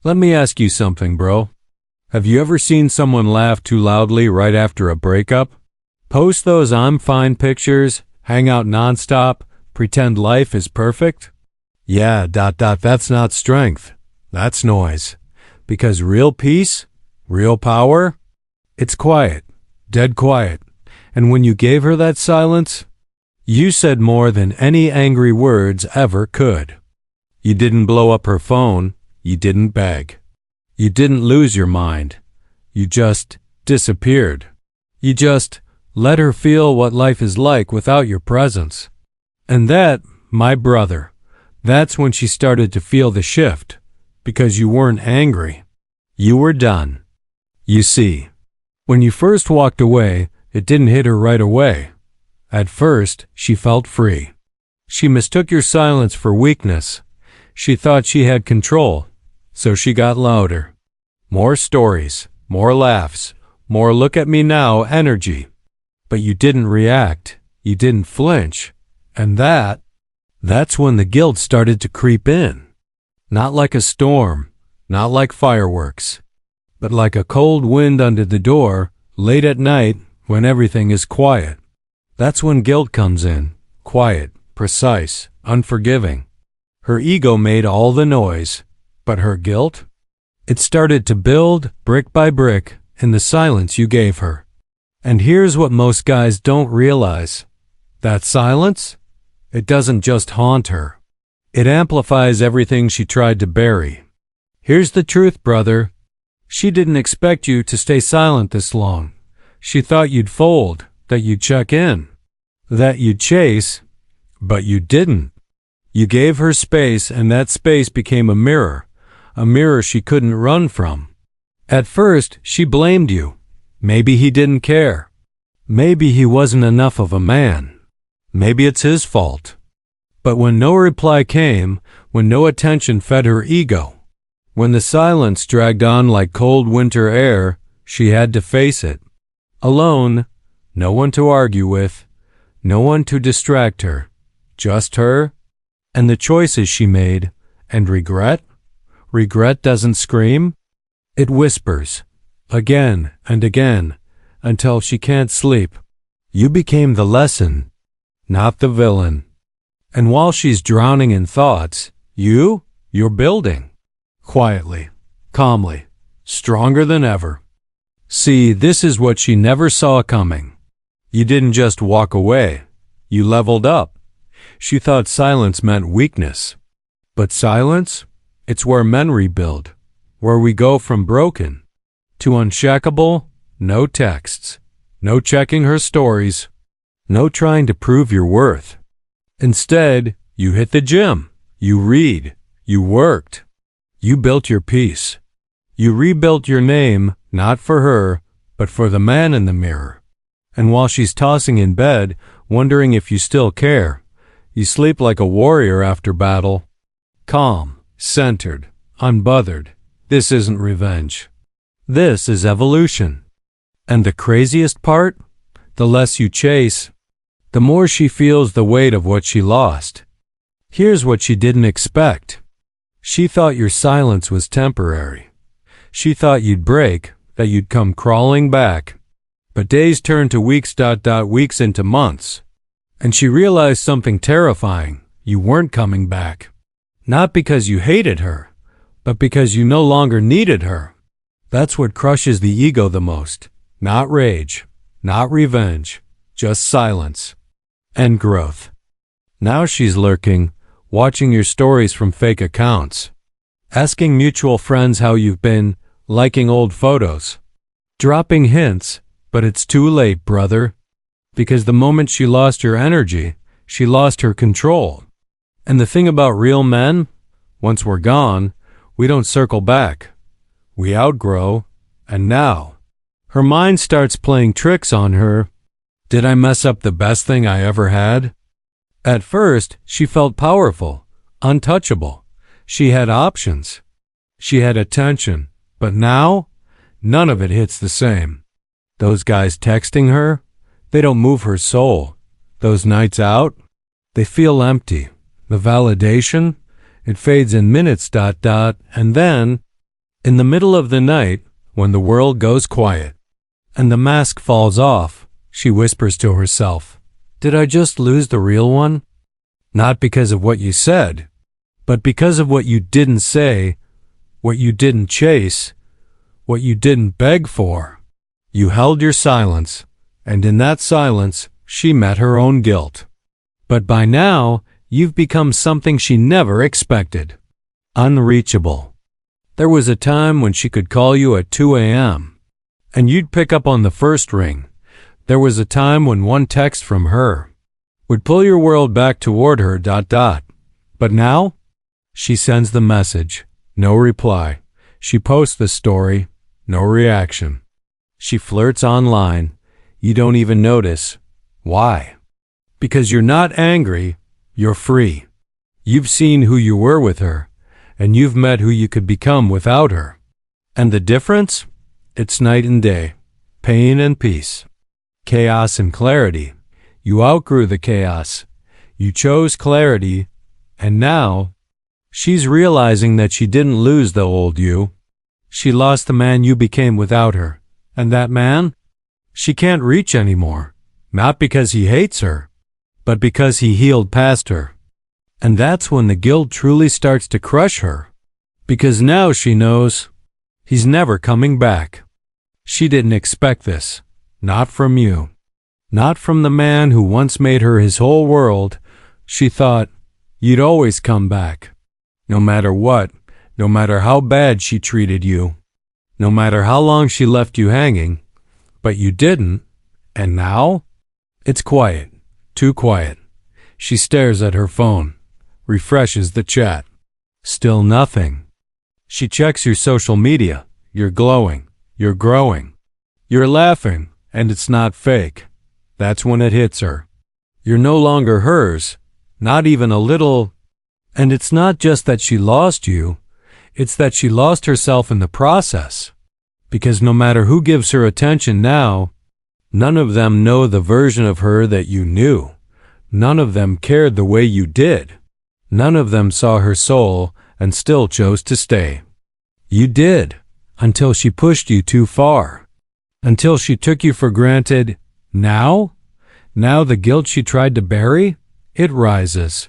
Let me ask you something, bro. Have you ever seen someone laugh too loudly right after a breakup? Post those I'm fine pictures, hang out nonstop, pretend life is perfect? Yeah, that's not strength. That's noise. Because real peace, real power, it's quiet, dead quiet. And when you gave her that silence, you said more than any angry words ever could. You didn't blow up her phone. You didn't beg. You didn't lose your mind. You just disappeared. You just let her feel what life is like without your presence. And that, my brother, that's when she started to feel the shift, because you weren't angry. You were done. You see, when you first walked away, it didn't hit her right away. At first, she felt free. She mistook your silence for weakness. She thought she had control, so she got louder. More stories, more laughs, more look at me now energy. But you didn't react. You didn't flinch. And that's when the guilt started to creep in. Not like a storm, not like fireworks, but like a cold wind under the door late at night when everything is quiet. That's when guilt comes in, quiet, precise, unforgiving. Her ego made all the noise, but her guilt? It started to build, brick by brick, in the silence you gave her. And here's what most guys don't realize. That silence? It doesn't just haunt her. It amplifies everything she tried to bury. Here's the truth, brother. She didn't expect you to stay silent this long. She thought you'd fold, that you'd check in, that you'd chase, but you didn't. You gave her space, and that space became a mirror she couldn't run from. At first, she blamed you. Maybe he didn't care. Maybe he wasn't enough of a man. Maybe it's his fault. But when no reply came, when no attention fed her ego, when the silence dragged on like cold winter air, she had to face it. Alone, no one to argue with, no one to distract her, just her, and the choices she made, and regret? Regret doesn't scream. It whispers, again and again, until she can't sleep. You became the lesson, not the villain. And while she's drowning in thoughts, you're building. Quietly, calmly, stronger than ever. See, this is what she never saw coming. You didn't just walk away. You leveled up. She thought silence meant weakness. But silence? It's where men rebuild, where we go from broken to unshakable. No texts, no checking her stories, no trying to prove your worth. Instead, you hit the gym, you read, you worked, you built your peace. You rebuilt your name, not for her, but for the man in the mirror. And while she's tossing in bed, wondering if you still care, you sleep like a warrior after battle. Calm, centered, unbothered. This isn't revenge. This is evolution. And the craziest part? The less you chase, the more she feels the weight of what she lost. Here's what she didn't expect. She thought your silence was temporary. She thought you'd break, that you'd come crawling back. But days turned to weeks, weeks into months. And she realized something terrifying. You weren't coming back. Not because you hated her, but because you no longer needed her. That's what crushes the ego the most. Not rage, not revenge, just silence and growth. Now she's lurking, watching your stories from fake accounts, asking mutual friends how you've been, liking old photos, dropping hints, but it's too late, brother. Because the moment she lost her energy, she lost her control. And the thing about real men, once we're gone, we don't circle back. We outgrow, and now her mind starts playing tricks on her. Did I mess up the best thing I ever had? At first, she felt powerful, untouchable. She had options. She had attention. But now, none of it hits the same. Those guys texting her, they don't move her soul. Those nights out, they feel empty. The validation, it fades in minutes, and then In the middle of the night, when the world goes quiet, and the mask falls off, she whispers to herself, "Did I just lose the real one?" Not because of what you said, but because of what you didn't say, what you didn't chase, what you didn't beg for. You held your silence, and in that silence, she met her own guilt. But by now, you've become something she never expected. Unreachable. There was a time when she could call you at 2 a.m., and you'd pick up on the first ring. There was a time when one text from her would pull your world back toward her. But now, she sends the message, no reply. She posts the story, no reaction. She flirts online, you don't even notice. Why? Because you're not angry, you're free. You've seen who you were with her, and you've met who you could become without her. And the difference? It's night and day, pain and peace, chaos and clarity. You outgrew the chaos. You chose clarity, and now she's realizing that she didn't lose the old you. She lost the man you became without her, and that man, she can't reach anymore, not because he hates her, but because he healed past her. And that's when the guilt truly starts to crush her, because now she knows he's never coming back. She didn't expect this, not from you, not from the man who once made her his whole world. She thought you'd always come back, no matter what, no matter how bad she treated you, no matter how long she left you hanging, but you didn't, and now? It's quiet, too quiet. She stares at her phone, refreshes the chat. Still nothing. She checks your social media. You're glowing. You're growing. You're laughing, and it's not fake. That's when it hits her. You're no longer hers, not even a little. And it's not just that she lost you, it's that she lost herself in the process. Because no matter who gives her attention now, none of them know the version of her that you knew. None of them cared the way you did. None of them saw her soul and still chose to stay. You did, until she pushed you too far. Until she took you for granted. Now the guilt she tried to bury, it rises.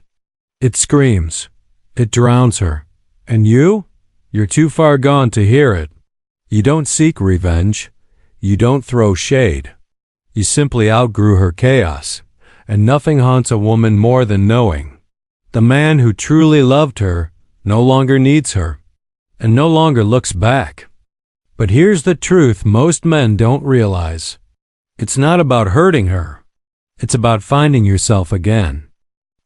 It screams. It drowns her. And you're too far gone to hear it. You don't seek revenge. You don't throw shade. You simply outgrew her chaos. And nothing haunts a woman more than knowing the man who truly loved her no longer needs her and no longer looks back. But here's the truth most men don't realize. It's not about hurting her. It's about finding yourself again.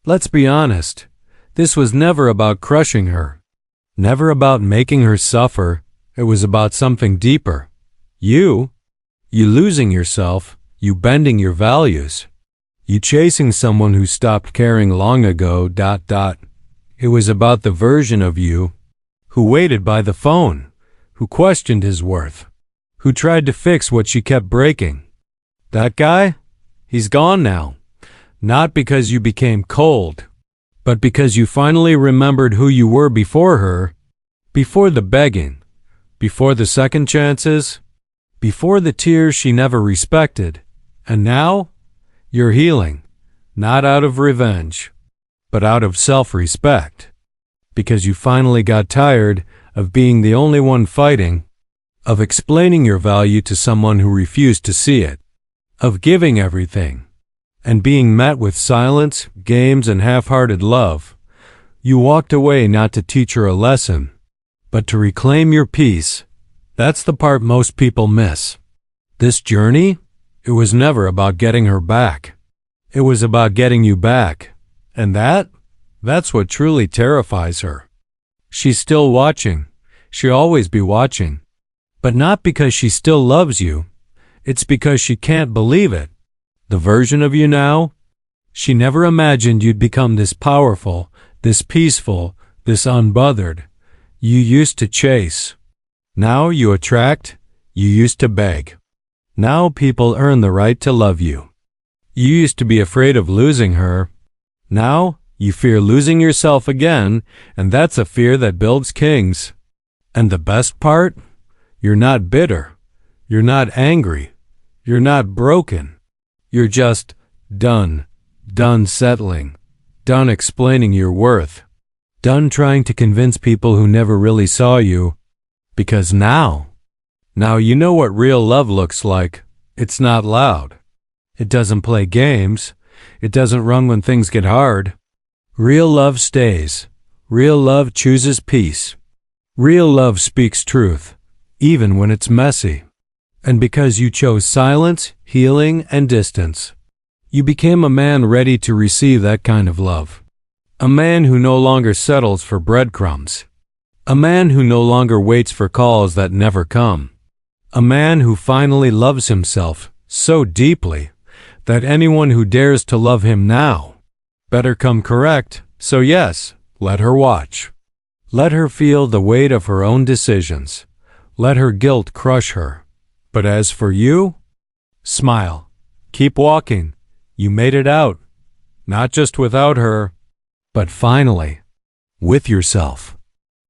Let's be honest. This was never about crushing her. Never about making her suffer. It was about something deeper. You losing yourself. You bending your values. You chasing someone who stopped caring long ago. It was about the version of you who waited by the phone, who questioned his worth, who tried to fix what she kept breaking. That guy? He's gone now. Not because you became cold, but because you finally remembered who you were before her, before the begging, before the second chances, before the tears she never respected. And now, you're healing, not out of revenge, but out of self-respect, because you finally got tired of being the only one fighting, of explaining your value to someone who refused to see it, of giving everything, and being met with silence, games, and half-hearted love. You walked away not to teach her a lesson, but to reclaim your peace. That's the part most people miss. This journey? It was never about getting her back. It was about getting you back. And that's what truly terrifies her. She's still watching. She'll always be watching. But not because she still loves you. It's because she can't believe it. The version of you now? She never imagined you'd become this powerful, this peaceful, this unbothered. You used to chase. Now you attract. You used to beg. Now people earn the right to love you. You used to be afraid of losing her. Now you fear losing yourself again, and that's a fear that builds kings. And the best part? You're not bitter. You're not angry. You're not broken. You're just done. Done settling. Done explaining your worth. Done trying to convince people who never really saw you. Because now you know what real love looks like. It's not loud. It doesn't play games. It doesn't run when things get hard. Real love stays. Real love chooses peace. Real love speaks truth, even when it's messy. And because you chose silence, healing, and distance, you became a man ready to receive that kind of love. A man who no longer settles for breadcrumbs. A man who no longer waits for calls that never come. A man who finally loves himself so deeply that anyone who dares to love him now better come correct. So yes, let her watch. Let her feel the weight of her own decisions. Let her guilt crush her. But as for you, smile. Keep walking. You made it out. Not just without her, but finally, with yourself.